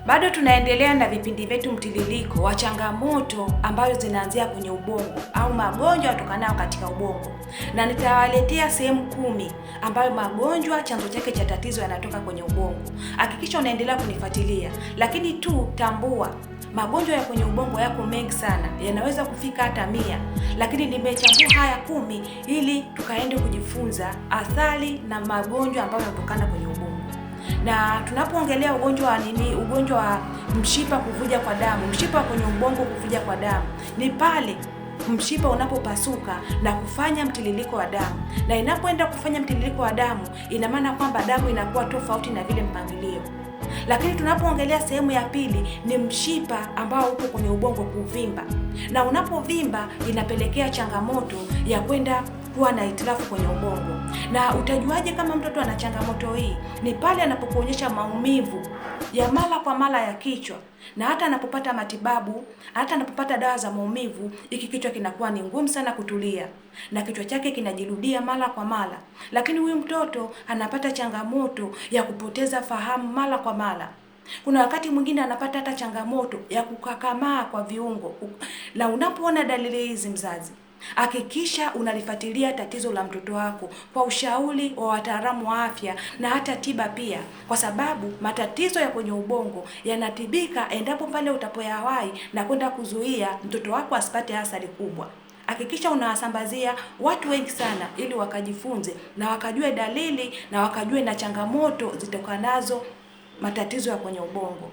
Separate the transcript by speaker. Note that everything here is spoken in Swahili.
Speaker 1: Bado tunaendelea na vipindi vyetu mtiririko wa changamoto ambazo zinaanzia kwenye ubongo au magonjwa yatokanayo katika ubongo, na nitawaletea sehemu 10 ambayo magonjwa chanzo chake cha tatizo yanatoka kwenye ubongo. Hakikisha unaendelea kunifuatilia, lakini tu tambua magonjwa ya kwenye ubongo yako mengi sana, yanaweza kufika hata 100, lakini nimechambua haya 10 ili tukaende kujifunza athari na magonjwa ambayo yanatokana kwenye ubongo. Na tunapoongelea ugonjwa wa ugonjwa wa mshipa kuvuja kwa damu, mshipa kwenye ubongo kuvuja kwa damu ni pale mshipa unapopasuka na kufanya mtiririko wa damu, na inapoenda kufanya mtiririko wa damu, ina maana kwamba damu inakuwa tofauti na vile mpangilio. Lakini tunapoongelea sehemu ya pili ni mshipa ambao uko kwenye ubongo kuvimba, na unapovimba inapelekea changamoto ya kwenda kuwa na hitilafu kwenye ubongo. Na utajuaje kama mtoto ana changamoto hii? Ni pale anapokuonyesha maumivu ya mara kwa mara ya kichwa, na hata anapopata matibabu, hata anapopata dawa za maumivu, hiki kichwa kinakuwa ni ngumu sana kutulia na kichwa chake kinajirudia mara kwa mara. Lakini huyu mtoto anapata changamoto ya kupoteza fahamu mara kwa mara. Kuna wakati mwingine anapata hata changamoto ya kukakamaa kwa viungo. Na unapoona dalili hizi, mzazi, hakikisha unalifuatilia tatizo la mtoto wako kwa ushauri wa wataalamu wa afya na hata tiba pia, kwa sababu matatizo ya kwenye ubongo yanatibika endapo pale utapoyawahi na kwenda kuzuia mtoto wako asipate athari kubwa. Hakikisha unawasambazia watu wengi sana ili wakajifunze na wakajue dalili na wakajue na changamoto zitokanazo matatizo ya kwenye ubongo.